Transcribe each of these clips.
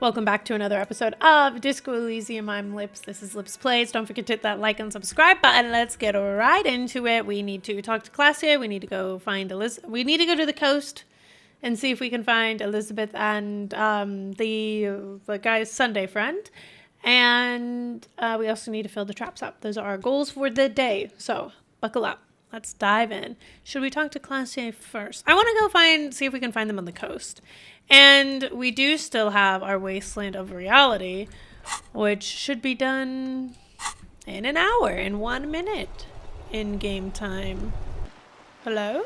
Welcome back to another episode of Disco Elysium. I'm Lips. This is Lips Plays. Don't forget to hit that like and subscribe button. Let's get right into it. We need to talk to Klaasje. We need to go find Elizabeth. We need to go to the coast and see if we can find Elizabeth and the guy's Sunday friend. And we also need to fill the traps up. Those are our goals for the day. So buckle up. Let's dive in. Should we talk to Klaasje first? I want to go see if we can find them on the coast. And we do still have our Wasteland of Reality, which should be done in an hour, in 1 minute in game time. Hello?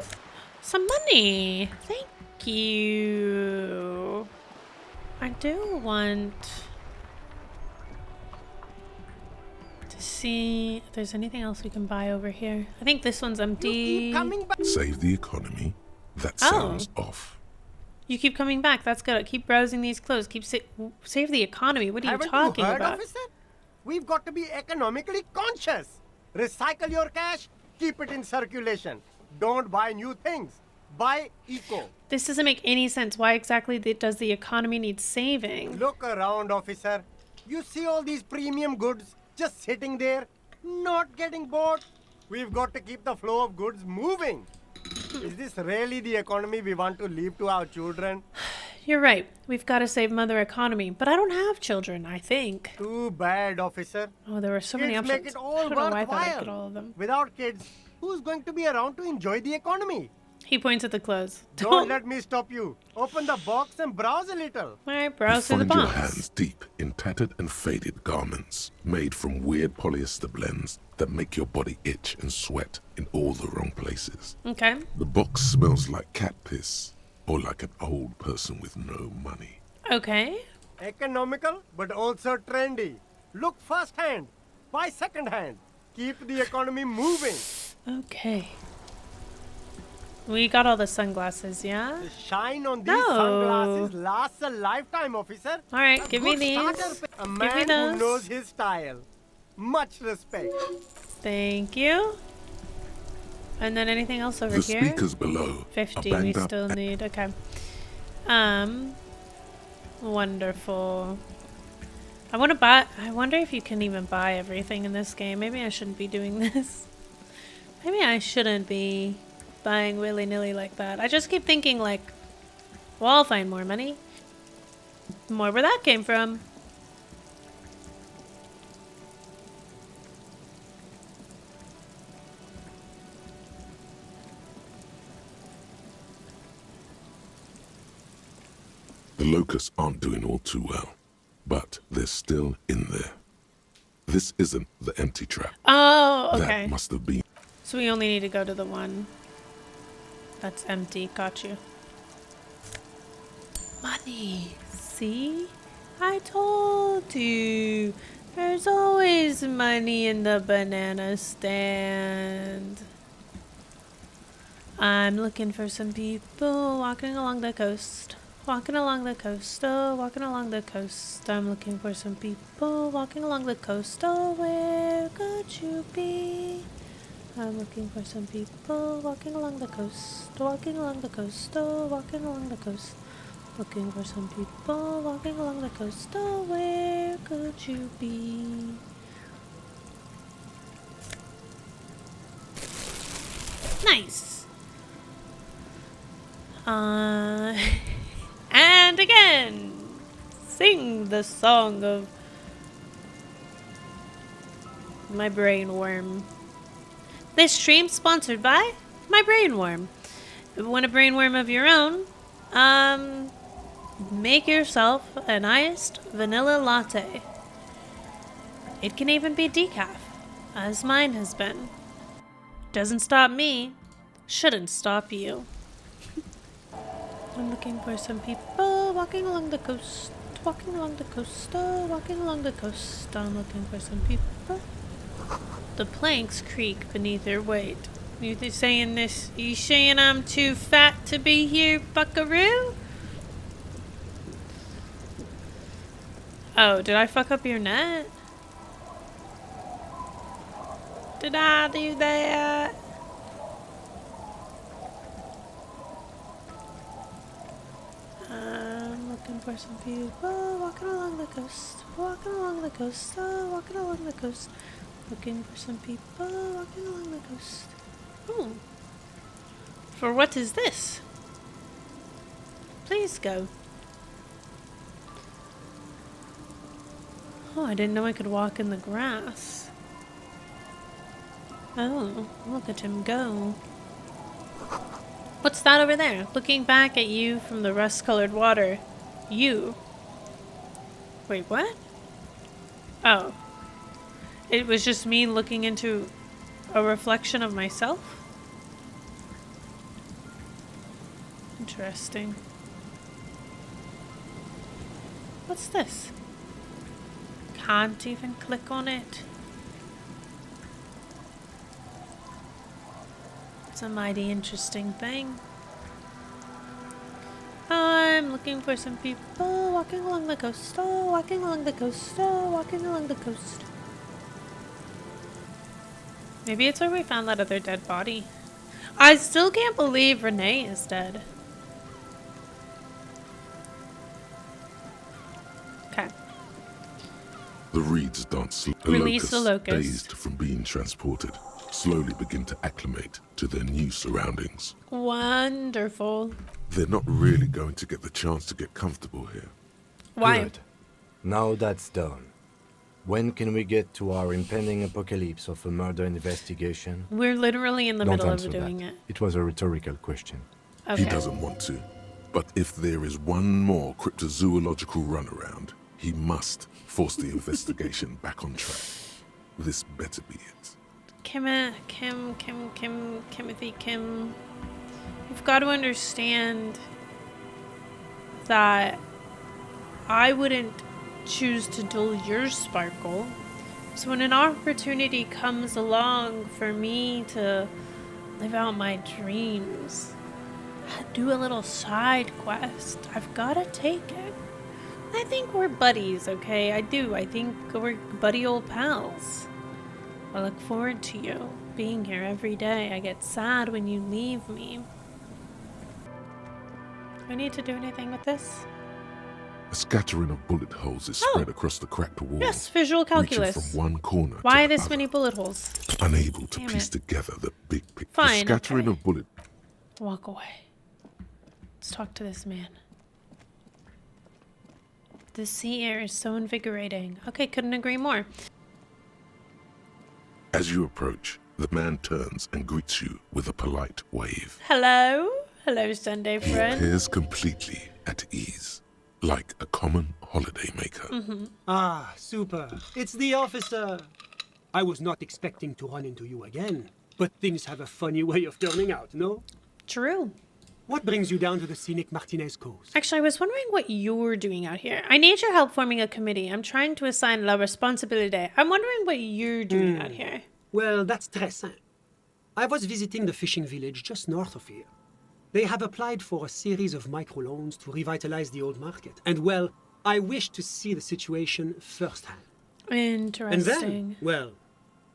Some money. Thank you. I do want to see if there's anything else we can buy over here. I think this one's empty. You keep coming back. Save the economy. That sounds off. You keep coming back. That's good. Keep browsing these clothes. Save the economy. What are you talking Haven't you heard, about? officer? We've got to be economically conscious. Recycle your cash. Keep it in circulation. Don't buy new things. Buy eco. This doesn't make any sense. Why exactly does the economy need saving? Look around, officer. You see all these premium goods just sitting there, not getting bought. We've got to keep the flow of goods moving. Is this really the economy we want to leave to our children? You're right. We've got to save Mother Economy. But I don't have children, I think. Too bad, officer. Oh, there were so many Kids options. make it all I don't know why I thought I'd worthwhile. get all of them. Without kids, who's going to be around to enjoy the economy? He points at the clothes. Don't let me stop you. Open the box and browse a little. All right, browse through the Find your box. hands deep in tattered and faded garments made from weird polyester blends that make your body itch and sweat in all the wrong places. Okay. The box smells like cat piss or like an old person with no money. Okay. Economical, but also trendy. Look first hand, buy second hand. Keep the economy moving. Okay. We got all the sunglasses, yeah? The shine on these No. sunglasses lasts a lifetime, officer. All right, A give me good these. starter A Give me man those. who knows his style. Much respect. Thank you. And then anything else over The here? speakers below 50 are we banged up. still need. Okay. Wonderful. I wonder if you can even buy everything in this game. Maybe I shouldn't be doing this. Maybe I shouldn't be buying willy-nilly like that. I just keep thinking like, well, I'll find more money. More where that came from. The locusts aren't doing all too well, but they're still in there. This isn't the empty trap. Oh, okay. That must have been. So we only need to go to the one that's empty. Got you. Money. See? I told you. There's always money in the banana stand. I'm looking for some people walking along the coast. Walking along the coast, oh, walking along the coast. I'm looking for some people walking along the coast. Oh, where could you be? I'm looking for some people walking along the coast. Walking along the coast, oh, walking along the coast. Looking for some people walking along the coast. Oh, where could you be? Nice. And again, sing the song of my brainworm. This stream sponsored by my brainworm. If you want a brainworm of your own, make yourself an iced vanilla latte. It can even be decaf, as mine has been. Doesn't stop me, shouldn't stop you. I'm looking for some people walking along the coast. Walking along the coast, oh, walking along the coast. I'm looking for some people. The planks creak beneath their weight. You saying this? You saying I'm too fat to be here, buckaroo? Oh, did I fuck up your net? Did I do that? Looking for some people walking along the coast. Walking along the coast. Oh, walking along the coast. Looking for some people walking along the coast. Oh. For what is this? Please go. Oh, I didn't know I could walk in the grass. Oh, look at him go. What's that over there? Looking back at you from the rust-colored water. You. Wait, what? Oh. It was just me looking into a reflection of myself? Interesting. What's this? Can't even click on it. It's a mighty interesting thing. I'm looking for some people walking along the coast. Oh, walking along the coast. Oh, walking along the coast. Maybe it's where we found that other dead body. I still can't believe Renee is dead. Okay. The reeds dance. Release the locust. Dazed from being transported, slowly begin to acclimate to their new surroundings. Wonderful. They're not really going to get the chance to get comfortable here. Why? Good. Now that's done. When can we get to our impending apocalypse of a murder investigation? We're literally in the Don't middle of answer doing that. it. It was a rhetorical question. Okay. He doesn't want to. But if there is one more cryptozoological runaround, he must force the investigation back on track. This better be it. Timothy Kim. You've got to understand that I wouldn't choose to dull your sparkle. So when an opportunity comes along for me to live out my dreams, do a little side quest, I've got to take it. I think we're buddies, okay? I do. I think we're buddy old pals. I look forward to you being here every day. I get sad when you leave me. Do I need to do anything with this? A scattering of bullet holes is spread across the cracked wall. Yes, visual calculus. Reaching from one corner Why to the this other, many bullet holes? unable to Damn piece it. together the big picture. Fine, The scattering okay. of bullet. Walk away. Let's talk to this man. The sea air is so invigorating. Okay, couldn't agree more. As you approach, the man turns and greets you with a polite wave. Hello? Hello, Sunday He friend. appears completely at ease, like a common holidaymaker. Ah, super. It's the officer. I was not expecting to run into you again, but things have a funny way of turning out, no? True. What brings you down to the scenic Martinez coast? Actually, I was wondering what you're doing out here. I need your help forming a committee. I'm trying to assign la responsabilité. I'm wondering what you're doing out here. Well, that's très simple. I was visiting the fishing village just north of here. They have applied for a series of microloans to revitalize the old market. And well, I wish to see the situation firsthand. Interesting. And then, well,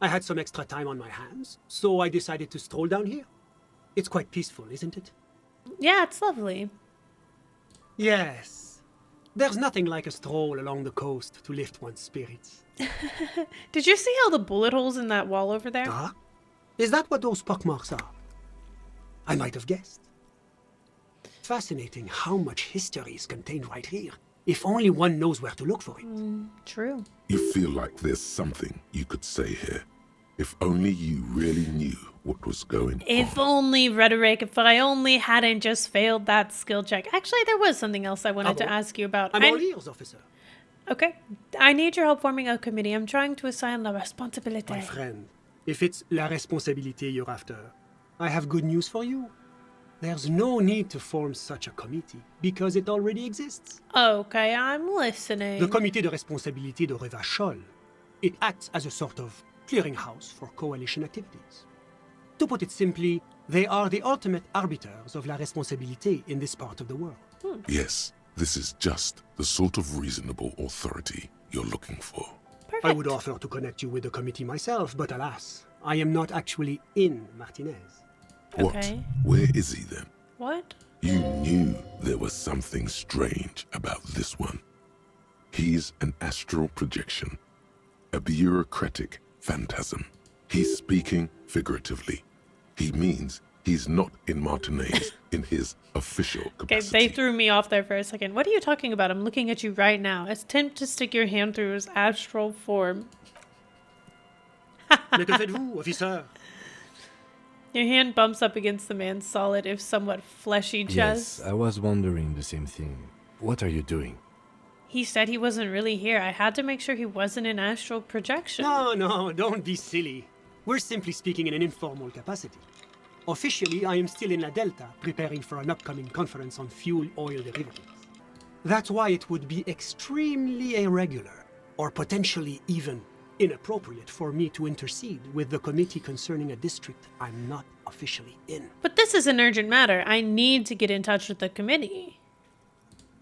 I had some extra time on my hands, so I decided to stroll down here. It's quite peaceful, isn't it? Yeah, it's lovely. Yes. There's nothing like a stroll along the coast to lift one's spirits. Did you see all the bullet holes in that wall over there? Ah? Is that what those pockmarks are? I might have guessed. Fascinating how much history is contained right here, if only one knows where to look for it. True. You feel like there's something you could say here, if only you really knew what was going If on. only rhetoric, if I only hadn't just failed that skill check. Actually, there was something else I wanted to bon? ask you about. I'm all ears, officer. Okay. I need your help forming a committee. I'm trying to assign la responsabilité. My friend, if it's la responsabilité you're after, I have good news for you. There's no need to form such a committee, because it already exists. Okay, I'm listening. The Comité de Responsabilité de Revachol. It acts as a sort of clearinghouse for coalition activities. To put it simply, they are the ultimate arbiters of la responsabilité in this part of the world. Yes, this is just the sort of reasonable authority you're looking for. Perfect. I would offer to connect you with the committee myself, but alas, I am not actually in Martinez. What? Okay. Where is he then? What? You knew there was something strange about this one. He's an astral projection, a bureaucratic phantasm. He's speaking figuratively. He means he's not in Martinez in his official Okay, capacity. they threw me off there for a second. What are you talking about? I'm looking at you right now. Attempt to stick your hand through his astral form. Mais que faites-vous, officer? Your hand bumps up against the man's solid, if somewhat fleshy chest. Yes, I was wondering the same thing. What are you doing? He said he wasn't really here. I had to make sure he wasn't in astral projection. No, don't be silly. We're simply speaking in an informal capacity. Officially, I am still in La Delta, preparing for an upcoming conference on fuel oil derivatives. That's why it would be extremely irregular, or potentially even inappropriate for me to intercede with the committee concerning a district I'm not officially in. But this is an urgent matter. I need to get in touch with the committee.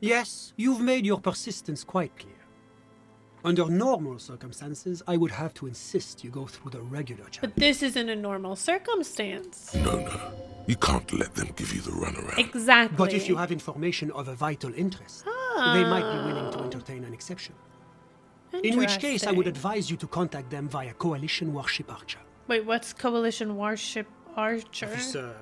Yes, you've made your persistence quite clear. Under normal circumstances, I would have to insist you go through the regular channel. But this isn't a normal circumstance. No. You can't let them give you the runaround. Exactly. But if you have information of a vital interest, they might be willing to entertain an exception. In which case, I would Interesting. advise you to contact them via Coalition Warship Archer. Wait, what's Coalition Warship Archer? Officer,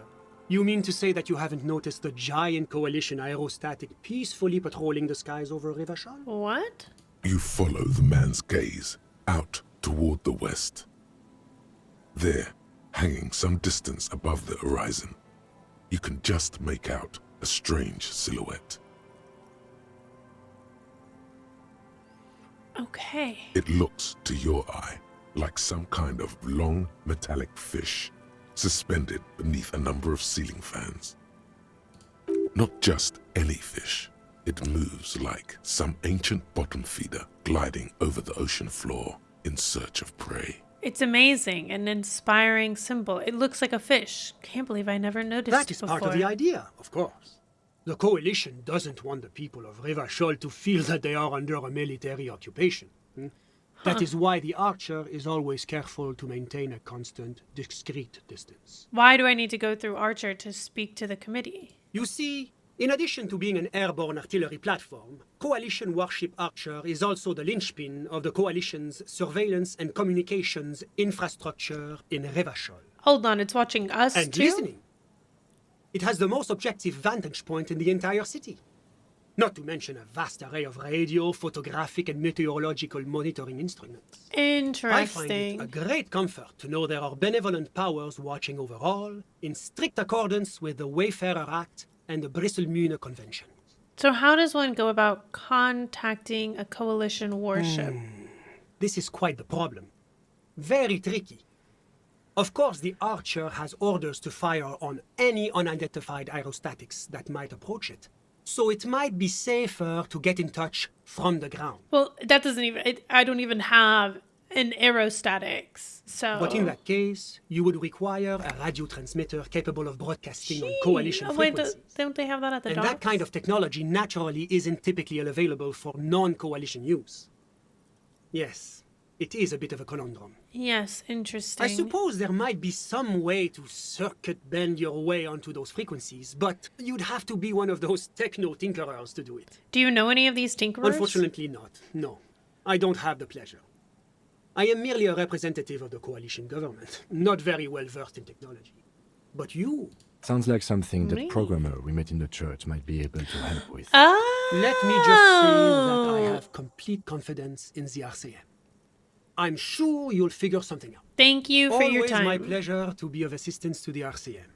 you mean to say that you haven't noticed the giant Coalition aerostatic peacefully patrolling the skies over Rivachol? What? You follow the man's gaze out toward the west. There, hanging some distance above the horizon, you can just make out a strange silhouette. Okay. It looks to your eye like some kind of long metallic fish suspended beneath a number of ceiling fans. Not just any fish. It moves like some ancient bottom feeder gliding over the ocean floor in search of prey. It's amazing, an inspiring symbol. It looks like a fish. Can't believe I never noticed That it is before. part of the idea, of course. The Coalition doesn't want the people of Rivachol to feel that they are under a military occupation. That is why the Archer is always careful to maintain a constant, discreet distance. Why do I need to go through Archer to speak to the committee? You see, in addition to being an airborne artillery platform, Coalition Warship Archer is also the linchpin of the Coalition's surveillance and communications infrastructure in Rivachol. Hold on, it's watching us And too? listening. It has the most objective vantage point in the entire city. Not to mention a vast array of radio, photographic, and meteorological monitoring instruments. I find it a Interesting. great comfort to know there are benevolent powers watching over all, in strict accordance with the Wayfarer Act and the Bristol-Mune Convention. So how does one go about contacting a coalition warship? This is quite the problem. Very tricky. Of course, the Archer has orders to fire on any unidentified aerostatics that might approach it. So it might be safer to get in touch from the ground. Well, that doesn't even... I don't even have an aerostatics, so... But in that case, you would require a radio transmitter capable of broadcasting on coalition Oh, wait, frequencies. don't they have that at the And docks? that kind of technology naturally isn't typically available for non-coalition use. Yes, it is a bit of a conundrum. Yes, interesting. I suppose there might be some way to circuit bend your way onto those frequencies, but you'd have to be one of those techno-tinkerers to do it. Do you know any of these tinkerers? Unfortunately not, no. I don't have the pleasure. I am merely a representative of the coalition government, not very well versed in technology. But you, Sounds like something Me? the programmer we met in the church might be able to help with. Oh! let me just say that I have complete confidence in the RCM. I'm sure you'll figure something out. Thank you for Always your time. my pleasure to be of assistance to the RCM.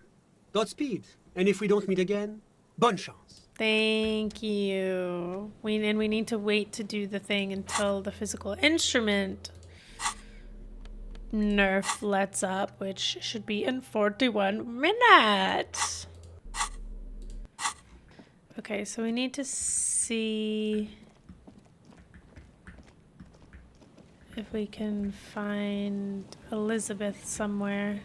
Godspeed, and if we don't meet again, bonne chance. Thank you. We need to wait to do the thing until the physical instrument nerf lets up, which should be in 41 minutes. Okay, so we need to see if we can find Elizabeth somewhere.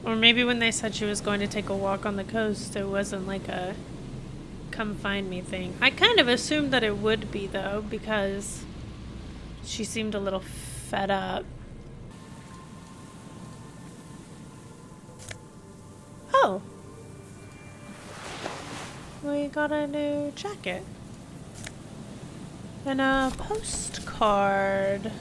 Or maybe when they said she was going to take a walk on the coast, it wasn't like a come find me thing. I kind of assumed that it would be, though, because she seemed a little fed up. Oh, We got a new jacket. And a postcard.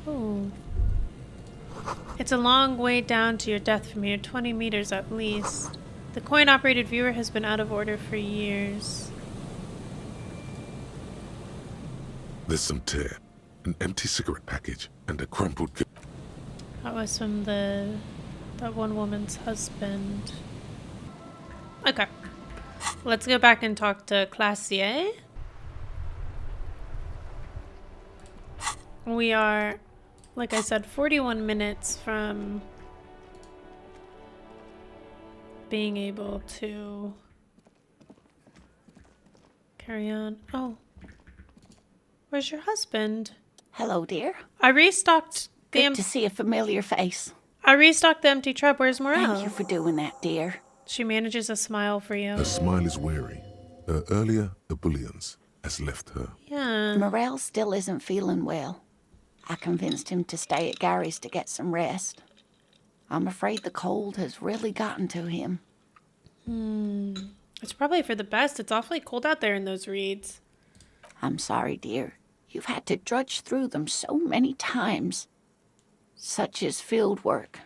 Oh. It's a long way down to your death from here, 20 meters at least. The coin-operated viewer has been out of order for years. There's some tear, an empty cigarette package, and a crumpled... That was from that one woman's husband. Okay. Let's go back and talk to Klaasje. We are, like I said, 41 minutes from being able to carry on. Oh. Where's your husband? Hello, dear. I restocked the Good to see a familiar face. the empty trap. Where's Morel? Thank you for doing that, dear. She manages a smile for you. Her smile is weary. Her earlier ebullience has left her. Yeah. Morel still isn't feeling well. I convinced him to stay at Gary's to get some rest. I'm afraid the cold has really gotten to him. It's probably for the best. It's awfully cold out there in those reeds. I'm sorry, dear. You've had to drudge through them so many times. Such is field work.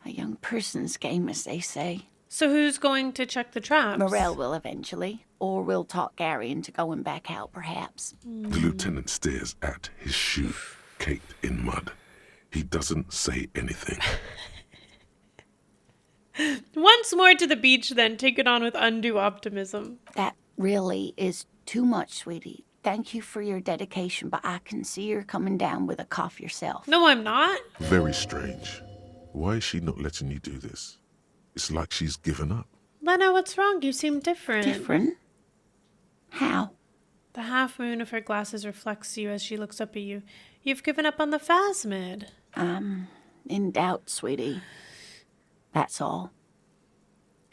A young person's game, as they say. So who's going to check the traps? Morel will eventually, or we'll talk Gary into going back out, perhaps. The lieutenant stares at his shoe, caked in mud. He doesn't say anything. Once more to the beach, then. Take it on with undue optimism. That really is too much, sweetie. Thank you for your dedication, but I can see you're coming down with a cough yourself. No, I'm not. Very strange. Why is she not letting you do this? It's like she's given up. Lena, what's wrong? You seem different. Different? How? The half moon of her glasses reflects you as she looks up at you. You've given up on the phasmid. I'm in doubt, sweetie. That's all.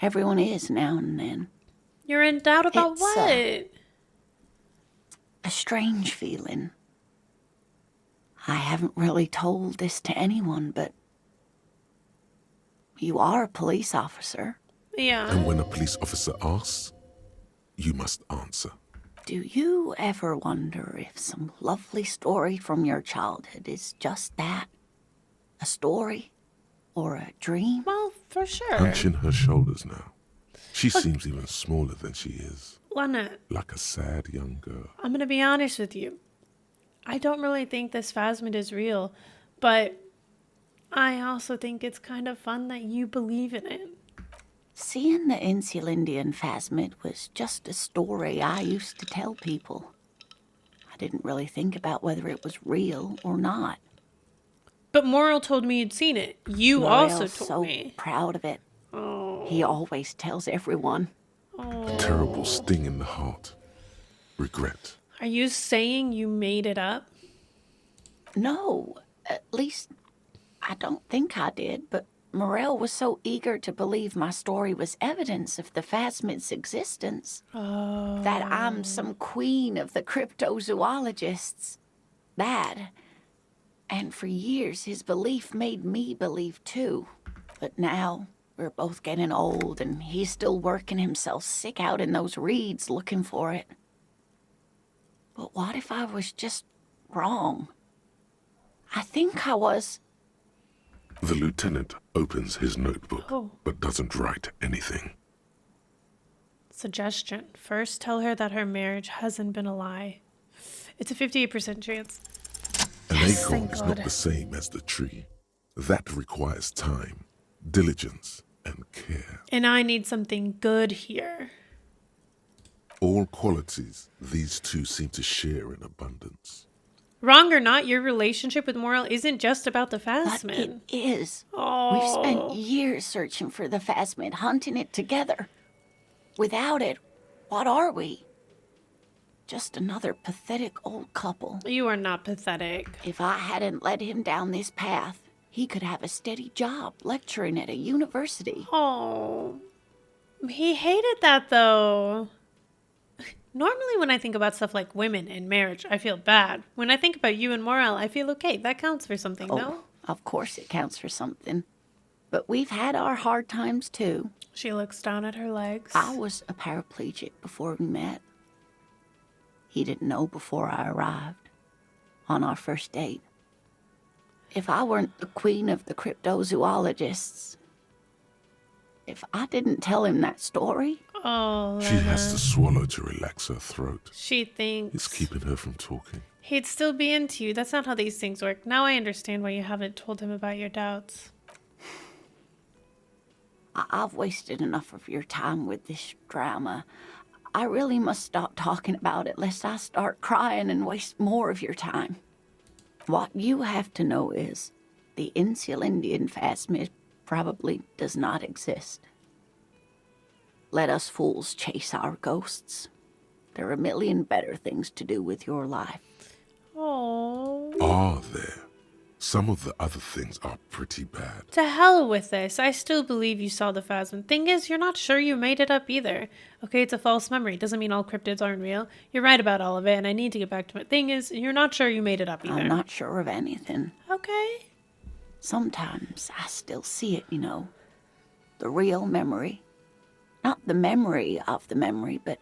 Everyone is now and then. You're in doubt about It's, what? A strange feeling. I haven't really told this to anyone, but you are a police officer. Yeah. And when a police officer asks, you must answer. Do you ever wonder if some lovely story from your childhood is just that? A story? Or a dream? Well, for sure. Hunching her shoulders now. She seems even smaller than she is. Lena, Like a sad young girl. I'm going to be honest with you. I don't really think this phasmid is real, but I also think it's kind of fun that you believe in it. Seeing the Insulindian phasmid was just a story I used to tell people. I didn't really think about whether it was real or not. But Morrill told me you'd seen it. You Morel's also told so me. proud of it. Oh. He always tells everyone. A terrible sting in the heart. Regret. Are you saying you made it up? No, at least I don't think I did, but Morel was so eager to believe my story was evidence of the phasmid's existence. Oh. That I'm some queen of the cryptozoologists. That. And for years, his belief made me believe too. But now, we're both getting old, and he's still working himself sick out in those reeds looking for it. But what if I was just wrong? I think I was. The lieutenant opens his notebook, Oh. but doesn't write anything. Suggestion. First, tell her that her marriage hasn't been a lie. It's a 58% chance. An Yes, acorn thank is God. not the same as the tree. That requires time, diligence, and care. And I need something good here. All qualities these two seem to share in abundance. Wrong or not, your relationship with Morrill isn't just about the But phasmid. it is. Oh. We've spent years searching for the phasmid, hunting it together. Without it, what are we? Just another pathetic old couple. You are not pathetic. If I hadn't led him down this path, he could have a steady job lecturing at a university. Oh. He hated that, though. Normally when I think about stuff like women and marriage, I feel bad. When I think about you and Morel, I feel okay. That counts for something, no? Of course it counts for something. But we've had our hard times too. She looks down at her legs. I was a paraplegic before we met. He didn't know before I arrived. On our first date. If I weren't the queen of the cryptozoologists, if I didn't tell him that story... Oh, She has to swallow to relax her throat. She thinks It's keeping her from talking. he'd still be into you. That's not how these things work. Now I understand why you haven't told him about your doubts. I've wasted enough of your time with this drama. I really must stop talking about it lest I start crying and waste more of your time. What you have to know is the Insulindian phasmid probably does not exist. Let us fools chase our ghosts. There are a million better things to do with your life. Oh. Are there? Some of the other things are pretty bad. To hell with this. I still believe you saw the phasm. Thing is, you're not sure you made it up either. Okay, it's a false memory. Doesn't mean all cryptids aren't real. You're right about all of it, and I need to get back to it. Thing is, you're not sure you made it up either. I'm not sure of anything. Okay. Sometimes I still see it, you know. The real memory. Not the memory of the memory, but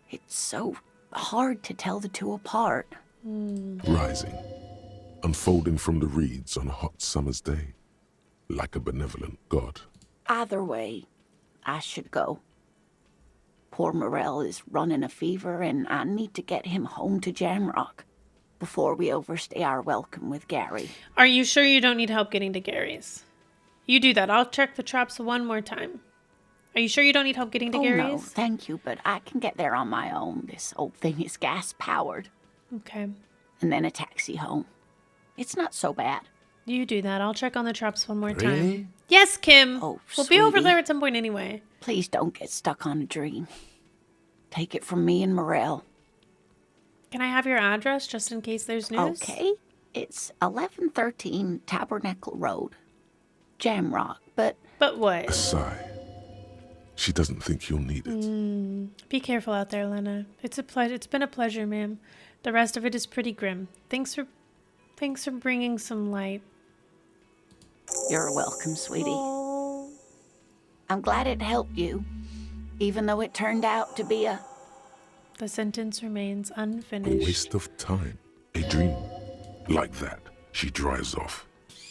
it's so hard to tell the two apart. Rising, unfolding from the reeds on a hot summer's day, like a benevolent god. Either way, I should go. Poor Morel is running a fever, and I need to get him home to Jamrock before we overstay our welcome with Gary. Are you sure you don't need help getting to Gary's? You do that. I'll check the traps one more time. Are you sure you don't need help getting to Gary's? No, thank you, but I can get there on my own. This old thing is gas-powered. Okay. And then a taxi home. It's not so bad. You do that. I'll check on the traps one more time. Really? Yes, Kim. Oh, we'll be over sweetie. there at some point anyway. Please don't get stuck on a dream. Take it from me and Morel. Can I have your address just in case there's news? Okay. It's 1113 Tabernacle Road. Jamrock, but But A what? sigh. She doesn't think you'll need it. Be careful out there, Lena. It's been a pleasure, ma'am. The rest of it is pretty grim. Thanks for bringing some light. you're welcome, sweetie. Oh. I'm glad it helped you, even though it turned out to be a... The sentence remains A unfinished. waste of time. A dream. Like that, she drives off.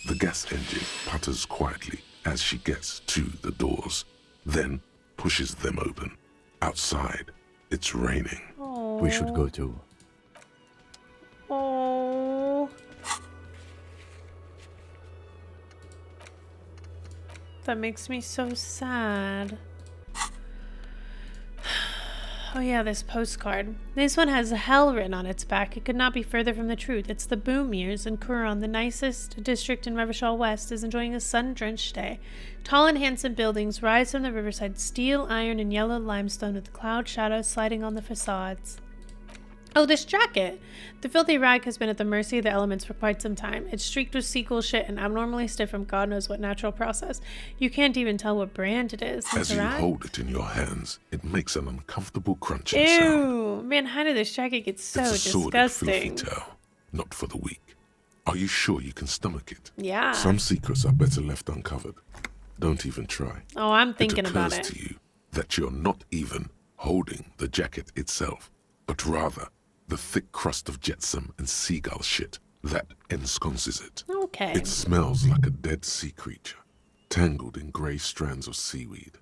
The gas engine putters quietly as she gets to the doors, then pushes them open. Outside, it's raining. We should go too. Oh. That makes me so sad. Oh yeah, this postcard. This one has hell written on its back. It could not be further from the truth. It's the boom years, and Kuron, the nicest district in Revachol West, is enjoying a sun-drenched day. Tall and handsome buildings rise from the riverside, steel, iron, and yellow limestone with cloud shadows sliding on the facades. Oh, this jacket! The filthy rag has been at the mercy of the elements for quite some time. It's streaked with sequel shit and abnormally stiff from God knows what natural process. You can't even tell what brand it is. As the you rag? hold it in your hands, it makes an uncomfortable crunching sound. Ew! Man, how did this jacket get so It's a sordid, filthy disgusting? tale, not for the weak. Are you sure you can stomach it? Yeah. Some secrets are better left uncovered. Don't even try. Oh, I'm thinking it about occurs it. to you that you're not even holding the jacket itself, but rather the thick crust of jetsam and seagull shit that ensconces it. Okay. It smells like a dead sea creature, tangled in grey strands of seaweed.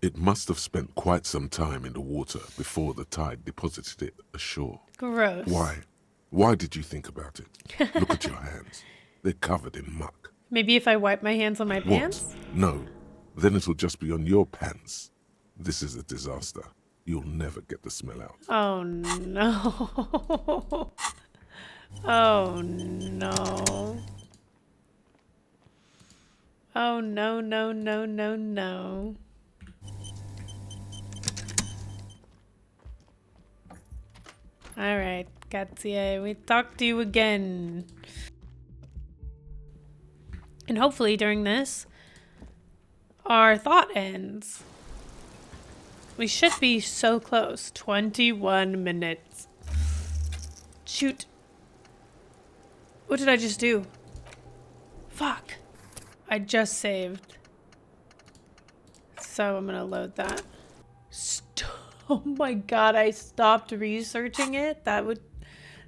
It must have spent quite some time in the water before the tide deposited it ashore. Gross. Why? Why did you think about it? Look at your hands. They're covered in muck. Maybe if I wipe my hands on my What? pants? No. Then it'll just be on your pants. This is a disaster. You'll never get the smell out. Oh no. Oh no. Oh no, no, no, no, no. Alright, Klaasje, we talk to you again. And hopefully during this, our thought ends. We should be so close. 21 minutes. Shoot. What did I just do? Fuck. I just saved. So I'm gonna load that. Oh my god, I stopped researching it.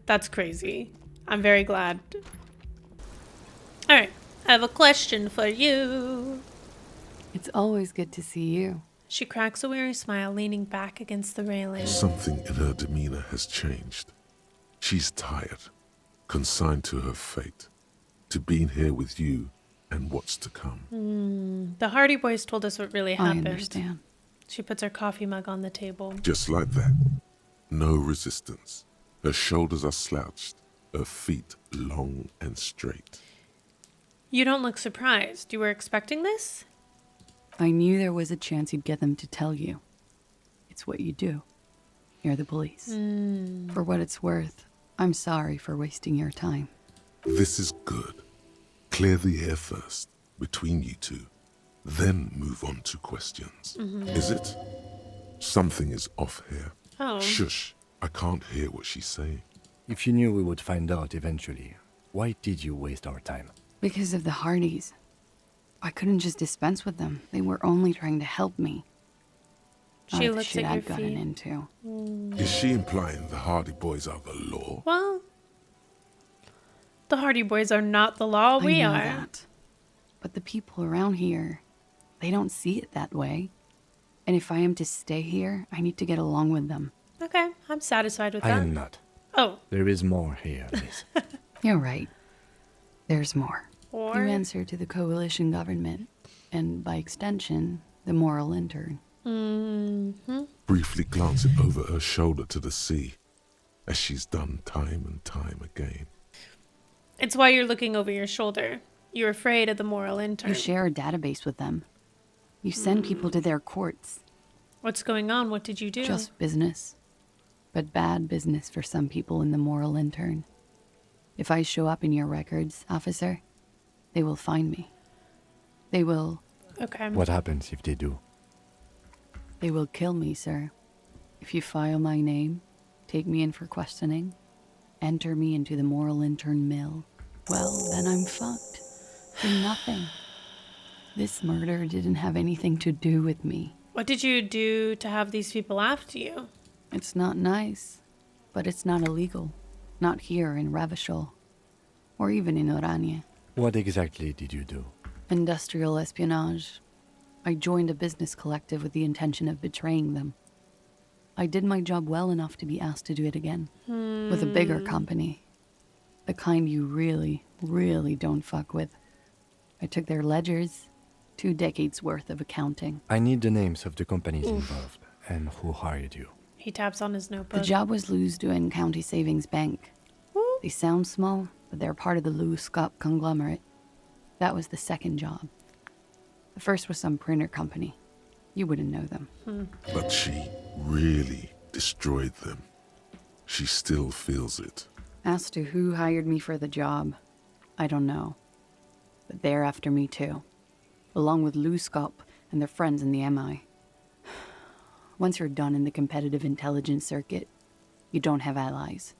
That's crazy. I'm very glad. Alright, I have a question for you. It's always good to see you. She cracks a weary smile, leaning back against the railing. Something in her demeanor has changed. She's tired, consigned to her fate, to being here with you and what's to come. The Hardy Boys told us what really I happened. understand. She puts her coffee mug on the table. Just like that. No resistance. Her shoulders are slouched, her feet long and straight. You don't look surprised. You were expecting this? I knew there was a chance you'd get them to tell you. It's what you do. You're the police. For what it's worth, I'm sorry for wasting your time. This is good. Clear the air first, between you two. Then move on to questions. Is it? Something is off here. Oh. Shush. I can't hear what she's saying. If you knew we would find out eventually, why did you waste our time? Because of the Hardys. I couldn't just dispense with them. They were only trying to help me. She Not the looks shit at your I'd gotten feet. into. Is she implying the Hardy Boys are the law? Well, the Hardy Boys are not the law. We I know are. that. But the people around here, they don't see it that way. And if I am to stay here, I need to get along with them. Okay, I'm satisfied with I that. am not. Oh, There is more here, miss. You're right. There's more. or You answer to the coalition government, and by extension, the moral intern. Briefly glancing over her shoulder to the sea, as she's done time and time again. it's why you're looking over your shoulder. You're afraid of the moral intern. You share a database with them. You send people to their courts. What's going on? What did you do? Just business. But bad business for some people in the moral intern. If I show up in your records, officer, they will find me. They will Okay. What happens if they do? kill me, sir. If you file my name, take me in for questioning, enter me into the moral intern mill, well, then I'm fucked. For nothing. This murder didn't have anything to do with me. What did you do to have these people after you? It's not nice, but it's not illegal. Not here in Revachol, or even in Oranje. What exactly did you do? Industrial espionage. I joined a business collective with the intention of betraying them. I did my job well enough to be asked to do it again. With a bigger company. The kind you really, really don't fuck with. I took their ledgers, 2 decades worth of accounting. I need the names of the companies involved and who hired you. He taps on his The notebook. job was Loosdoen County Savings Bank. Woo. They sound small, but they're part of the Looscop conglomerate. That was the second job. The first was some printer company. You wouldn't know them. But she really destroyed them. She still feels it. As to who hired me for the job, I don't know. But they're after me too. Along with Looscop and their friends in the MI. Once you're done in the competitive intelligence circuit, you don't have allies.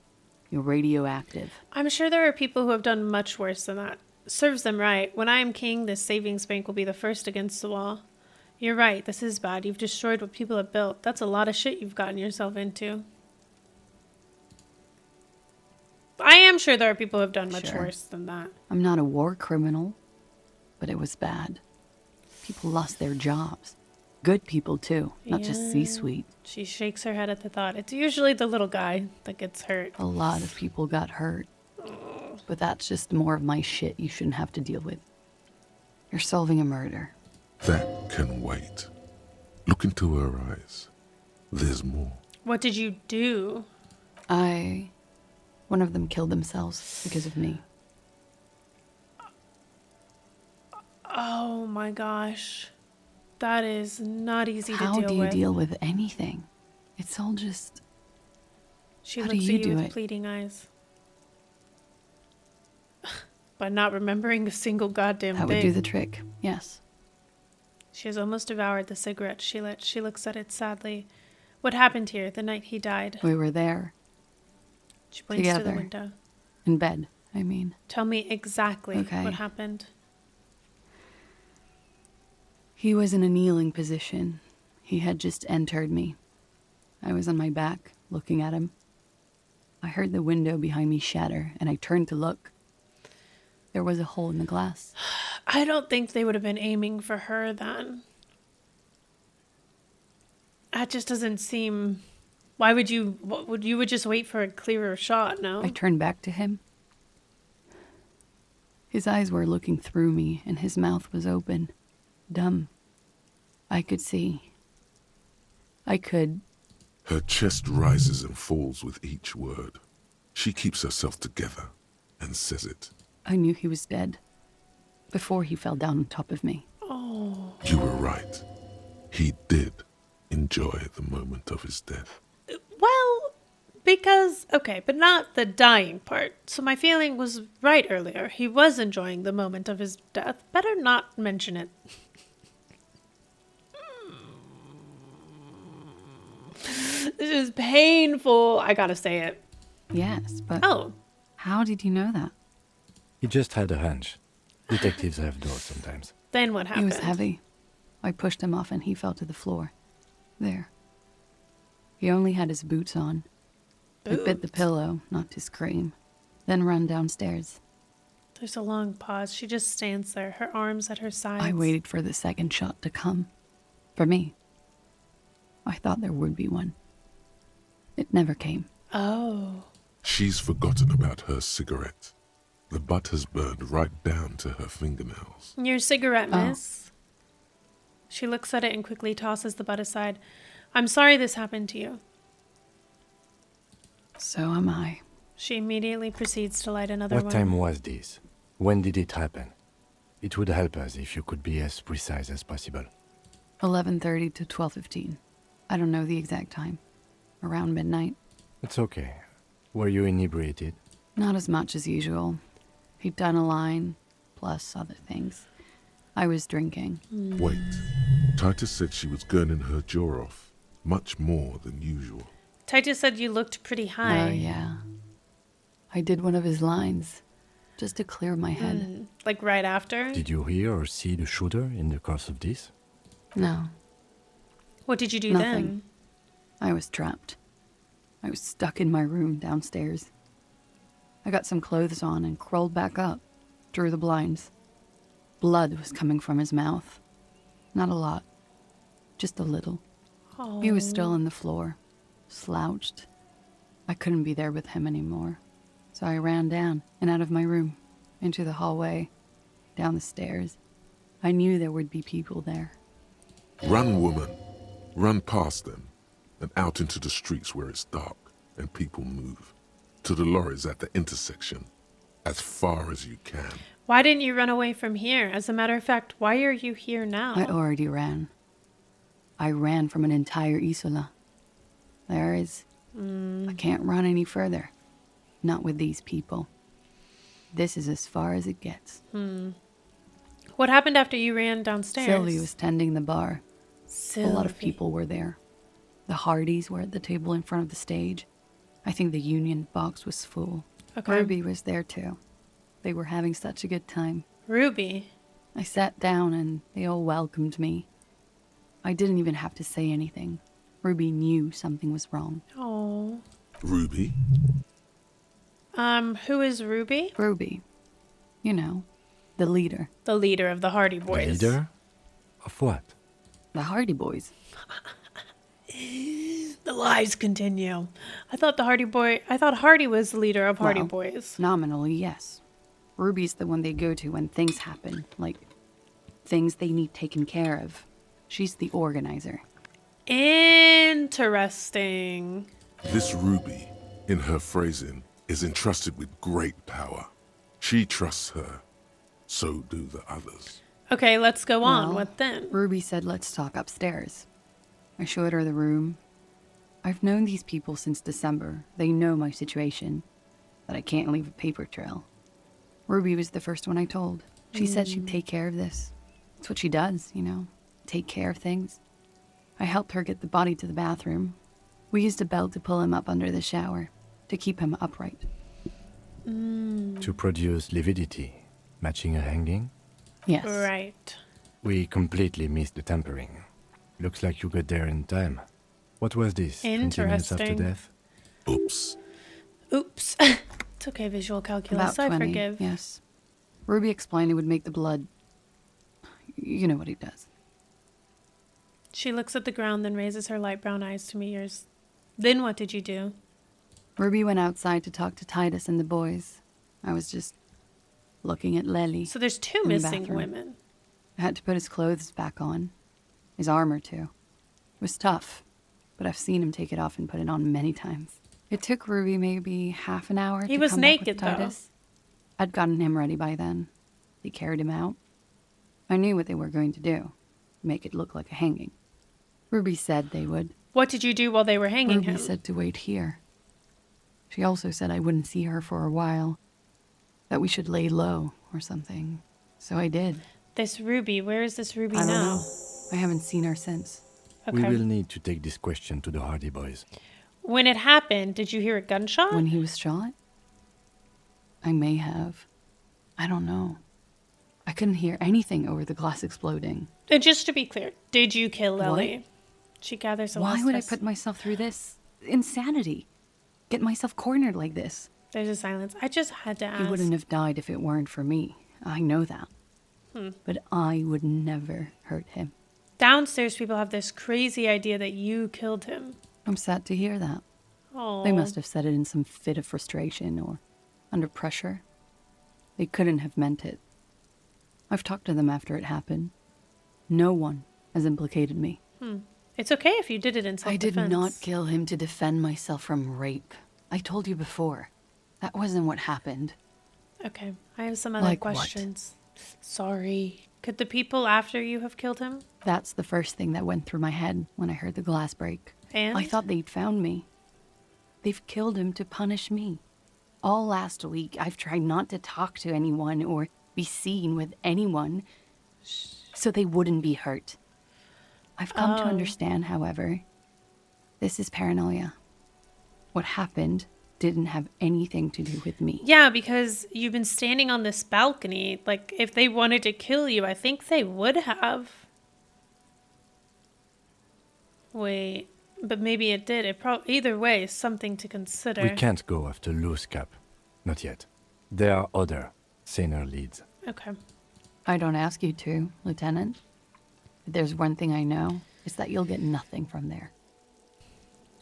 You're radioactive. I'm sure there are people who have done much worse than that. Serves them right. When I am king, this savings bank will be the first against the wall. You're right, this is bad. You've destroyed what people have built. That's a lot of shit you've gotten yourself into. I am sure there are people who have done much Sure. worse than that. I'm not a war criminal, but it was bad. People lost their jobs. Good people too, not just Yeah. C-suite. She shakes her head at the thought. It's usually the little guy that gets hurt. A lot of people got hurt. But that's just more of my shit you shouldn't have to deal with. You're solving a murder. That can wait. Look into her eyes. There's more. What did you do? One of them killed themselves because of me. Oh my gosh. That is not easy How to deal do you with. deal with anything? It's all just... She how do looks you at you do with it? pleading eyes. By not remembering a single goddamn That thing. would do the trick, yes. She has almost devoured the cigarette she lit. She looks at it sadly. What happened here the night he died? We were there. She points to the Together. window. In bed, I mean. Tell me exactly Okay. what happened. He was in a kneeling position. He had just entered me. I was on my back, looking at him. I heard the window behind me shatter, and I turned to look. There was a hole in the glass. I don't think they would have been aiming for her then. That just doesn't seem... Why would you... You would just wait for a clearer shot, no? I turned back to him. His eyes were looking through me, and his mouth was open. Dumb. I could see. I could... Her chest rises and falls with each word. She keeps herself together and says it. I knew he was dead. Before he fell down on top of me. Oh. You were right. He did enjoy the moment of his death. Well, because... Okay, but not the dying part. So my feeling was right earlier. He was enjoying the moment of his death. Better not mention it. This is painful. I gotta say it. Yes, but... Oh. How did you know that? He just had a hunch. Detectives have those sometimes. Then what He happened? was heavy. I pushed him off and he fell to the floor. There. He only had his boots on. I bit the Boots? pillow, not to scream. Then ran downstairs. There's a long pause. She just stands there, her arms at her sides. I waited for the second shot to come. For me. I thought there would be one. It never came. Oh. She's forgotten about her cigarette. The butt has burned right down to her fingernails. Your cigarette, Oh. miss. She looks at it and quickly tosses the butt aside. I'm sorry this happened to you. So am I. She immediately proceeds to light another What one. time was this? When did it happen? It would help us if you could be as precise as possible. 11:30 to 12:15. I don't know the exact time. Around midnight. It's okay. Were you inebriated? Not as much as usual. He'd done a line, plus other things. I was drinking. Wait. Titus said she was gurning her jaw off, much more than usual. Titus said you looked pretty high. Oh, yeah. I did one of his lines, just to clear my head. Like right after? Did you hear or see the shooter in the course of this? No, What did you do nothing. then? I was trapped. I was stuck in my room downstairs. I got some clothes on and crawled back up, drew the blinds. Blood was coming from his mouth. Not a lot, just a little. Oh. He was still on the floor, slouched. I couldn't be there with him anymore, so I ran down and out of my room, into the hallway, down the stairs. I knew there would be people there. Run, woman. Run past them and out into the streets where it's dark and people move. To the lorries at the intersection, as far as you can. Why didn't you run away from here? As a matter of fact, why are you here now? I already ran. I ran from an entire Isola. I can't run any further. Not with these people. This is as far as it gets. What happened after you ran downstairs? Sylvie was tending the bar. Sylvie. A lot of people were there. The Hardys were at the table in front of the stage. I think the Union box was full. Okay. Ruby was there too. They were having such a good time. Ruby. I sat down and they all welcomed me. I didn't even have to say anything. Ruby knew something was wrong. Oh. Ruby? Who is Ruby? Ruby, you know, the leader. The leader of the Hardy Boys. Leader? Of what? The Hardy Boys. The lies continue. I thought Hardy was the leader of Hardy Well, Boys. Nominally, yes. Ruby's the one they go to when things happen, like things they need taken care of. She's the organizer. Interesting. This Ruby, in her phrasing, is entrusted with great power. She trusts her. So do the others. Okay, let's go on. Well, What then? Ruby said, let's talk upstairs. I showed her the room. I've known these people since December. They know my situation, that I can't leave a paper trail. Ruby was the first one I told. She said she'd take care of this. It's what she does, you know. take care of things. I helped her get the body to the bathroom. We used a belt to pull him up under the shower, to keep him upright. To produce lividity, matching a hanging? Yes. Right. We completely missed the tampering. Looks like you got there in time. What was this? 20 minutes after Interesting. death? Oops. Oops. It's okay, visual calculus. About 20, I forgive. yes. Ruby explained it would make the blood... You know what he does. She looks at the ground, then raises her light brown eyes to meet yours. Then what did you do? Ruby went outside to talk to Titus and the boys. I was just looking at Lely. So there's two in the missing bathroom. women. I had to put his clothes back on. His armor, too. It was tough, but I've seen him take it off and put it on many times. It took Ruby maybe half an hour He to was come back with naked, though. Titus. I'd gotten him ready by then. They carried him out. I knew what they were going to do. Make it look like a hanging. Ruby said they would. What did you do while they were hanging Ruby him? said to wait here. She also said I wouldn't see her for a while. That we should lay low or something. So I did. This Ruby, where is this Ruby I don't now? know. I haven't seen her since. Okay. We will need to take this question to the Hardy Boys. When it happened, did you hear a gunshot? When he was shot? I may have. I don't know. I couldn't hear anything over the glass exploding. And just to be clear, did you kill What? Lily? She gathers a Why last would I fest- put myself through this? Insanity. Get myself cornered like this. There's a silence. I just had to ask. He wouldn't have died if it weren't for me. I know that. But I would never hurt him. Downstairs, people have this crazy idea that you killed him. I'm sad to hear that. Oh, They must have said it in some fit of frustration or under pressure. They couldn't have meant it. I've talked to them after it happened. No one has implicated me. It's okay if you did it in self-defense. I did not kill him to defend myself from rape. I told you before. That wasn't what happened. Okay, I have some other Like what? questions. Sorry. Could the people after you have killed him? That's the first thing that went through my head when I heard the glass break. And? I thought they'd found me. They've killed him to punish me. All last week, I've tried not to talk to anyone or be seen with anyone so they wouldn't be hurt. I've come to understand, however, this is paranoia. What happened didn't have anything to do with me. Yeah, because you've been standing on this balcony. Like, if they wanted to kill you, I think they would have. Wait, but maybe it did. Either way, something to consider. We can't go after loose cap. Not yet. There are other, saner leads. Okay. I don't ask you to, Lieutenant. If there's one thing I know, it's that you'll get nothing from there.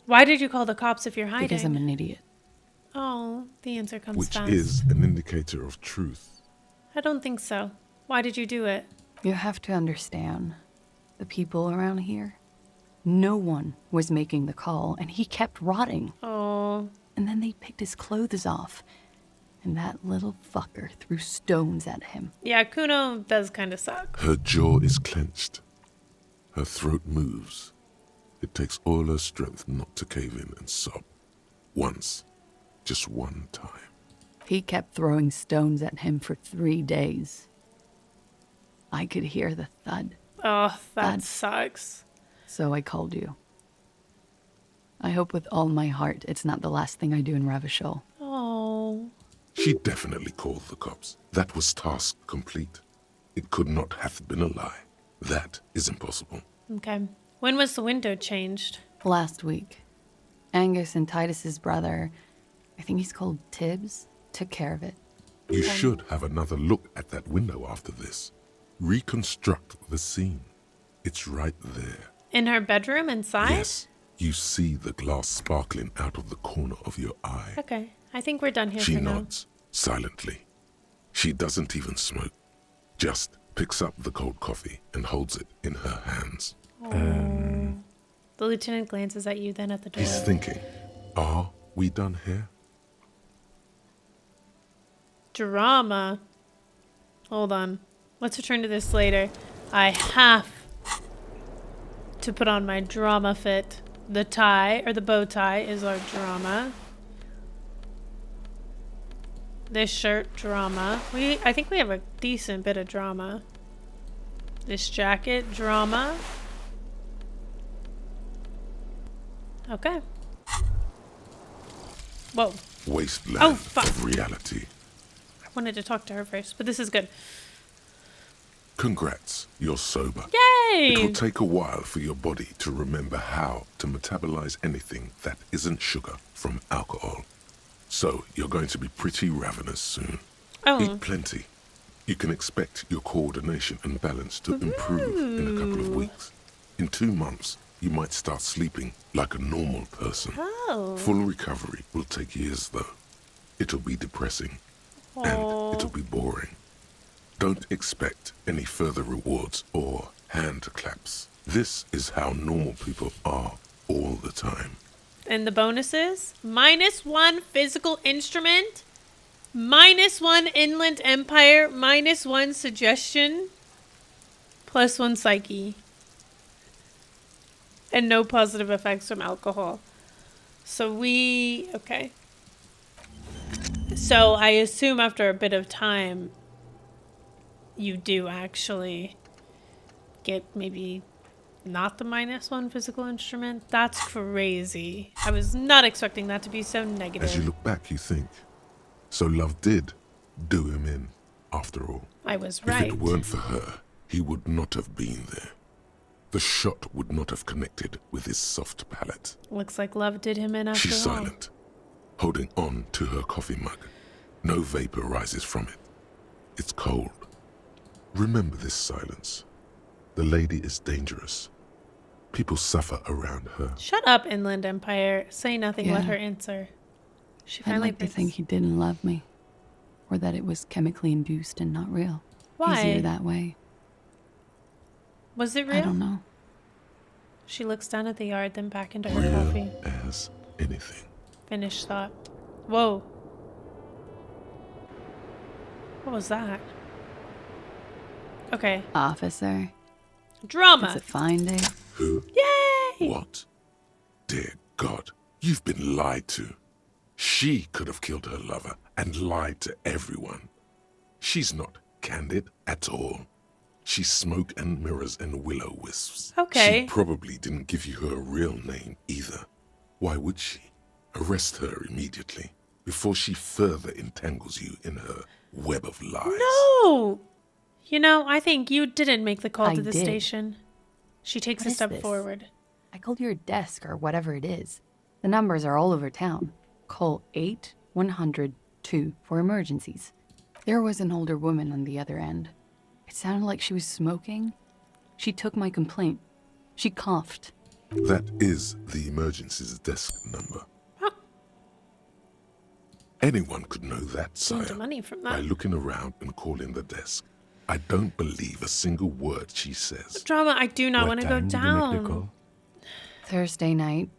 Why did you call the cops if you're hiding? Because I'm an idiot. Oh, the answer comes Which fast. is an indicator of truth. I don't think so. Why did you do it? You have to understand, the people around here, no one was making the call, and he kept rotting. Oh, And then they picked his clothes off, and that little fucker threw stones at him. yeah, Kuno does kind of suck. Her jaw is clenched. Her throat moves. It takes all her strength not to cave in and sob. Once. Just one time. He kept throwing stones at him for 3 days. I could hear the thud, Oh, that Bad. sucks. so I called you. I hope with all my heart it's not the last thing I do in Ravishol. Oh, She definitely called the cops. That was task complete. It could not have been a lie. That is impossible. okay. When was the window changed? Last week, Angus and Titus's brother, I think he's called Tibbs, took care of it. You should have another look at that window after this. Reconstruct the scene. It's right there. In her bedroom inside? Yes, you see the glass sparkling out of the corner of your eye. Okay, I think we're done here She for now. nods, silently. She doesn't even smoke. Just picks up the cold coffee and holds it in her hands. The lieutenant glances at you, then at the door. He's thinking, are we done here? Drama. Hold on. Let's return to this later. I have to put on my drama fit. The tie, or the bow tie, is our drama. This shirt, drama. I think we have a decent bit of drama. This jacket, drama. Okay. Whoa. Wasteland Oh, fuck. of reality. I wanted to talk to her first, but this is good. Congrats, you're sober. Yay! It will take a while for your body to remember how to metabolize anything that isn't sugar from alcohol. So you're going to be pretty ravenous soon. Oh. Eat plenty. You can expect your coordination and balance to improve in a couple of weeks. In 2 months, you might start sleeping like a normal person. Oh. Full recovery will take years, though. It'll be depressing, and it'll be boring. Don't expect any further rewards or hand claps. This is how normal people are all the time. And the bonuses? -1 physical instrument, -1 inland empire, -1 suggestion, +1 psyche. And no positive effects from alcohol. So okay. So I assume after a bit of time, you do actually get maybe not the -1 physical instrument. That's crazy. I was not expecting that to be so negative. As you look back, you think, so love did do him in, after all. I was If right. it weren't for her, he would not have been there. The shot would not have connected with his soft palate. Looks like love did him in after She's all. silent, holding on to her coffee mug. No vapor rises from it. It's cold. Remember this silence. The lady is dangerous. People suffer around her. Shut up, Inland Empire. Say nothing, let Yeah. her answer. She I'd finally like to think he didn't love me. Or that it was chemically induced and not real. Why? Easier that way. Was it real? I don't know. She looks down at the yard, then back into her Real coffee. as anything. Finished thought. Whoa. What was that? Okay. Officer, Drama. it's a fine day. Who? Yay! What? Dear God, you've been lied to. She could have killed her lover and lied to everyone. She's not candid at all. She's smoke and mirrors and willow wisps. Okay. She probably didn't give you her real name either. Why would she? Arrest her immediately before she further entangles you in her web of lies. No! You know, I think you didn't make the call I to the did. station. She takes What a is step this? forward. I called your desk or whatever it is. The numbers are all over town. Call 8-100-2 for emergencies. There was an older woman on the other end. It sounded like she was smoking. She took my complaint. She coughed. That is the emergency's desk number. Huh. Anyone could know that, Gained sire, money from by that. looking around and calling the desk. I don't believe a single word she says. Drama, I do not What want to go time did you make the down. call? Thursday night.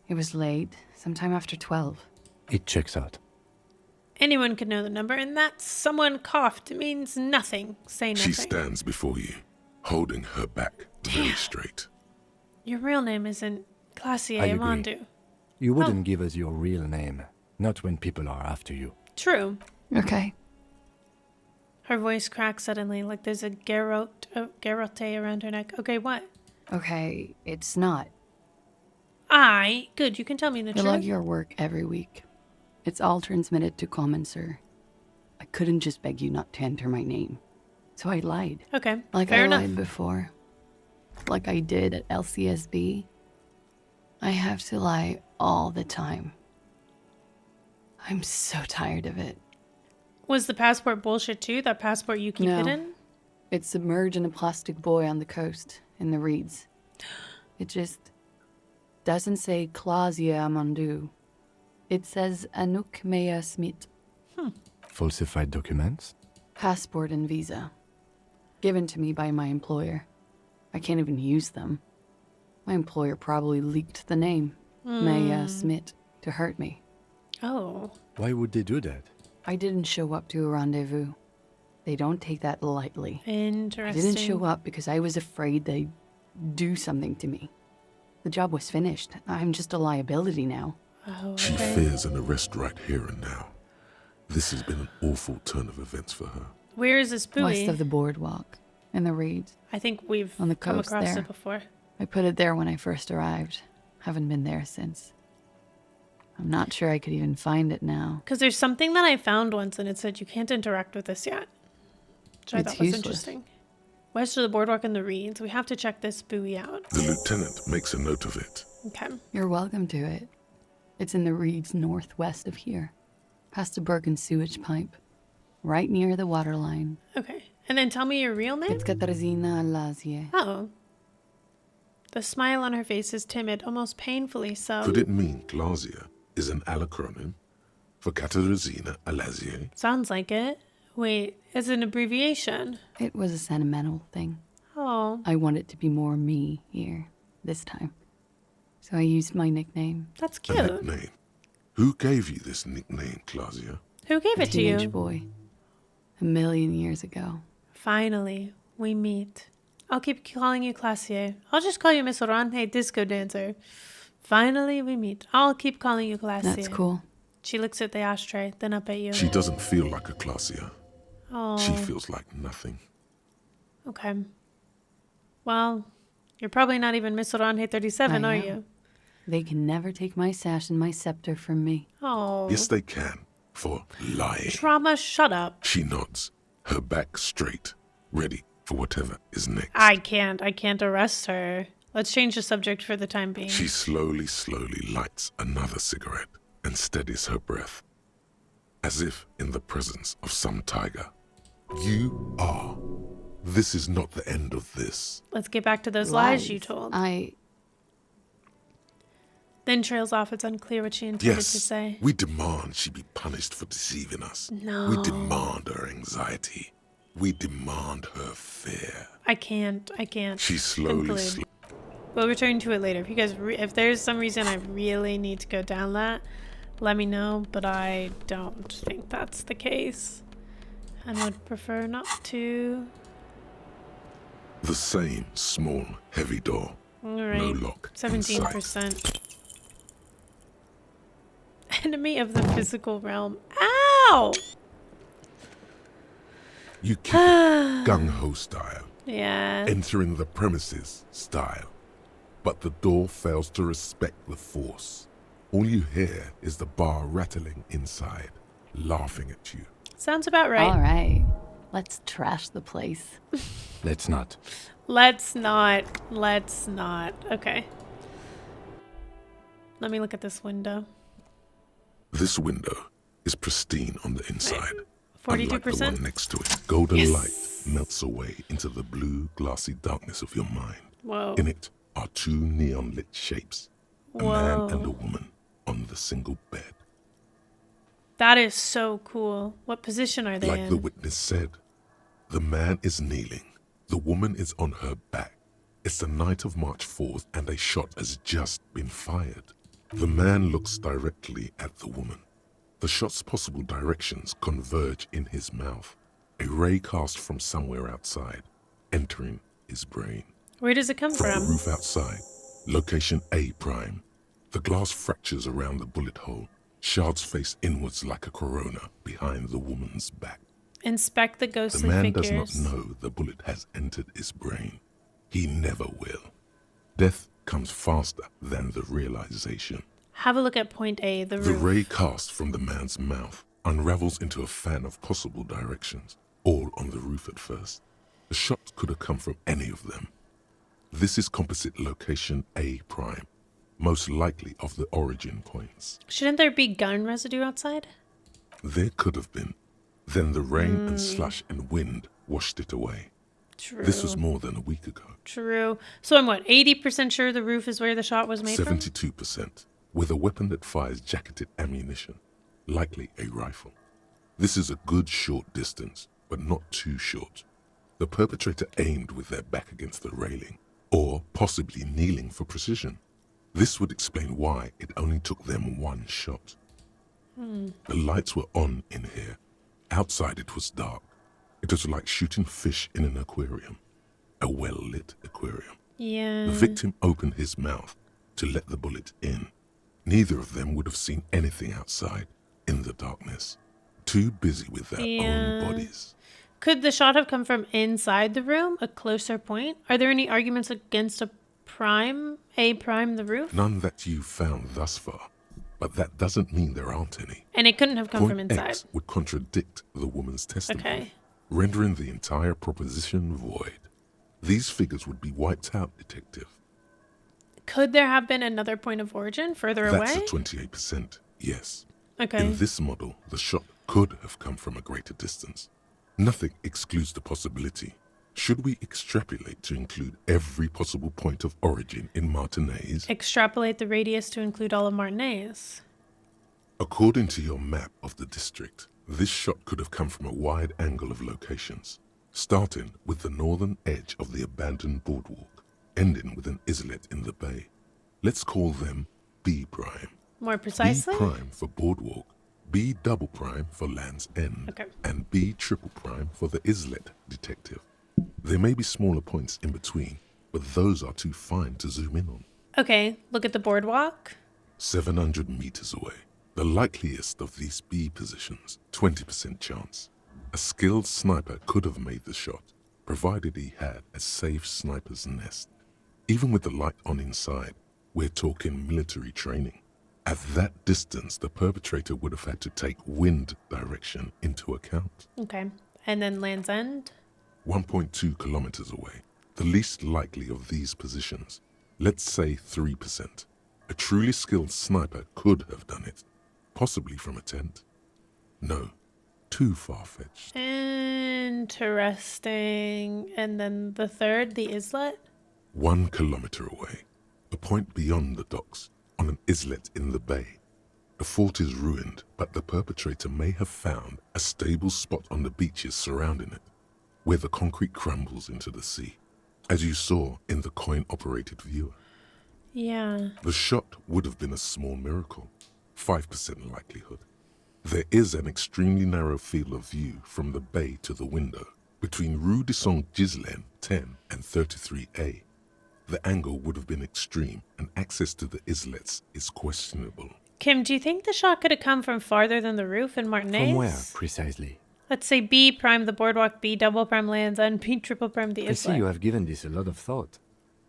It was late, sometime after 12. It checks out. Anyone could know the number, and that someone coughed means nothing. Say nothing. She stands before you, holding her back very straight. Your real name isn't Klaasje I agree. Amandu. You wouldn't give us your real name, not when people are after you. True. Okay. Her voice cracks suddenly, like there's a garrote around her neck. Okay, what? Okay, it's not. Good, you can tell me the You log truth. your work every week. It's all transmitted to common, sir. I couldn't just beg you not to enter my name. So I lied. Okay, Like fair I enough. lied before. Like I did at LCSB. I have to lie all the time. I'm so tired of it. Was the passport bullshit too? That passport you keep No. hidden? It's submerged in a plastic buoy on the coast, in the reeds. It just doesn't say Klaasje Amandu. It says Anouk Mea Smit. Falsified documents? Passport and visa. Given to me by my employer. I can't even use them. My employer probably leaked the name, Mea Smit, to hurt me. Oh. Why would they do that? I didn't show up to a rendezvous. They don't take that lightly. I Interesting. didn't show up because I was afraid they'd do something to me. The job was finished. I'm just a liability now. Oh, She okay. fears an arrest right here and now. This has been an awful turn of events for her. Where is this buoy? West of the boardwalk. In the reeds. I think we've On the come coast across there. it before. I put it there when I first arrived. Haven't been there since. I'm not sure I could even find it now. Because there's something that I found once and it said you can't interact with this yet. Which I It's thought was useless. interesting. West of the boardwalk and the reeds. We have to check this buoy out. The lieutenant makes a note of it. Okay. You're welcome to it. It's in the reeds northwest of here. Past a broken sewage pipe. Right near the water line. Okay. And then tell me your real name? It's Katarzyna Klaasje. Oh. The smile on her face is timid, almost painfully so. Could it mean Klaasje is an acronym for Katarzyna Klaasje? Sounds like it. Wait, it's an abbreviation. It was a sentimental thing. Oh, I want it to be more me here, this time. So I used my nickname. that's A cute. nickname. Who gave you this nickname, Klaasje? Who gave A it to teenage you? boy. 1,000,000 years ago. Finally, we meet. I'll keep calling you Klaasje. I'll just call you Miss Orante Disco Dancer. Finally, we meet. I'll keep calling you Klaasje. That's cool. She looks at the ashtray, then up at you. She doesn't feel like a Klaasje. Oh, She feels like nothing. okay. Well, you're probably not even Miss Orante 37, I are am. you? They can never take my sash and my scepter from me. Oh. Yes, they can, for lying. Trauma, shut up. She nods, her back straight, ready for whatever is next. I can't arrest her. Let's change the subject for the time being. She slowly lights another cigarette and steadies her breath, as if in the presence of some tiger. You are. This is not the end of this. Let's get back to those lies you told. Then trails off. It's unclear what she intended to Yes, say. we demand she be punished for deceiving us. No. We demand her anxiety. We demand her fear. I can't. She slowly conclude. We'll return to it later. If you guys, if there's some reason I really need to go down that, let me know. But I don't think that's the case, and would prefer not to. The same small, heavy door. All right. No lock in sight. 17%. Enemy of the physical realm. Ow! You kick it gung-ho style, Yeah. entering the premises style. But the door fails to respect the force. All you hear is the bar rattling inside, laughing at you. Sounds about right. All right. Let's trash the place. Let's not. Let's not. Okay. Let me look at this window. This window is pristine on the inside. 42%? Unlike the one next to it, golden Yes. light melts away into the blue, glassy darkness of your mind. Whoa. In it are two neon-lit shapes, a Whoa. man and a woman on the single bed. That is so cool. What position are they Like in? the witness said, the man is kneeling, the woman is on her back. It's the night of March 4th and a shot has just been fired. The man looks directly at the woman. The shot's possible directions converge in his mouth, a ray cast from somewhere outside, entering his brain. Where does it come From the from? roof outside, location A prime. The glass fractures around the bullet hole. Shards face inwards like a corona behind the woman's back. Inspect the The ghostly man figures. does not know the bullet has entered his brain. He never will. Death comes faster than the realization. Have a look at point A, the The roof. ray cast from the man's mouth unravels into a fan of possible directions, all on the roof at first. The shot could have come from any of them. This is composite location A prime, most likely of the origin points. Shouldn't there be gun residue outside? There could have been. Then the rain and slush and wind washed it away. True. This was more than a week ago. True. So I'm what, 80% sure the roof is where the shot was made from? 72%, with a weapon that fires jacketed ammunition, likely a rifle. This is a good short distance, but not too short. The perpetrator aimed with their back against the railing, or possibly kneeling for precision. This would explain why it only took them one shot. The lights were on in here. Outside it was dark. It was like shooting fish in an aquarium, a well-lit aquarium. Yeah. The victim opened his mouth to let the bullet in. Neither of them would have seen anything outside in the darkness, too busy with their Yeah. own bodies. Could the shot have come from inside the room, a closer point? Are there any arguments against a prime the roof? None that you've found thus far, but that doesn't mean there aren't any. And it couldn't have come from Point inside. X would contradict the woman's testimony, Okay. rendering the entire proposition void. These figures would be wiped out, Detective. Could there have been another point of origin further That's away? a 28%, yes. Okay. In this model, the shot could have come from a greater distance. Nothing excludes the possibility. Should we extrapolate to include every possible point of origin in Martinez? Extrapolate the radius to include all of Martinez. According to your map of the district, this shot could have come from a wide angle of locations, starting with the northern edge of the abandoned boardwalk, ending with an islet in the bay. Let's call them B prime. More precisely? B prime for boardwalk, B double prime for Land's End, Okay. and B triple prime for the islet, Detective. There may be smaller points in between, but those are too fine to zoom in on. Okay, look at the boardwalk. 700 meters away. The likeliest of these B positions, 20% chance. A skilled sniper could have made the shot, provided he had a safe sniper's nest. Even with the light on inside, we're talking military training. At that distance, the perpetrator would have had to take wind direction into account. Okay. And then Land's End. 1.2 kilometers away, the least likely of these positions. Let's say 3%. A truly skilled sniper could have done it, possibly from a tent. No, too far-fetched. Interesting. And then the third, the islet. 1 kilometer away, a point beyond the docks, on an islet in the bay. The fort is ruined, but the perpetrator may have found a stable spot on the beaches surrounding it, where the concrete crumbles into the sea, as you saw in the coin-operated viewer. Yeah. The shot would have been a small miracle, 5% likelihood. There is an extremely narrow field of view from the bay to the window, between Rue de Saint-Ghislain 10 and 33A. The angle would have been extreme, and access to the islets is questionable. Kim, do you think the shot could have come from farther than the roof in Martinez? From where, precisely? Let's say B prime the boardwalk, B double prime Land's End, B triple prime the I islet. see you have given this a lot of thought.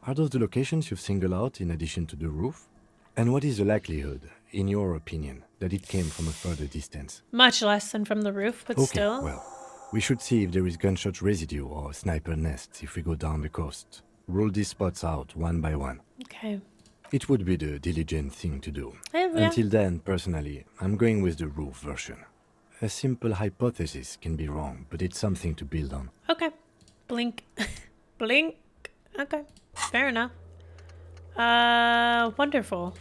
Are those the locations you've singled out in addition to the roof? And what is the likelihood, in your opinion, that it came from a further distance? Much less than from the roof, but Okay, still. well, we should see if there is gunshot residue or sniper nests if we go down the coast. Rule these spots out one by one. Okay. It would be the diligent thing to do. Yeah. Until then, personally, I'm going with the roof version. A simple hypothesis can be wrong, but it's something to build on. Okay. Blink. Blink. Okay. Fair enough. Wonderful.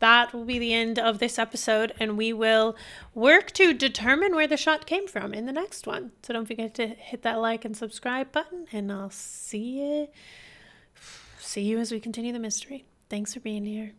That will be the end of this episode, and we will work to determine where the shot came from in the next one. So don't forget to hit that like and subscribe button, and I'll see you as we continue the mystery. Thanks for being here.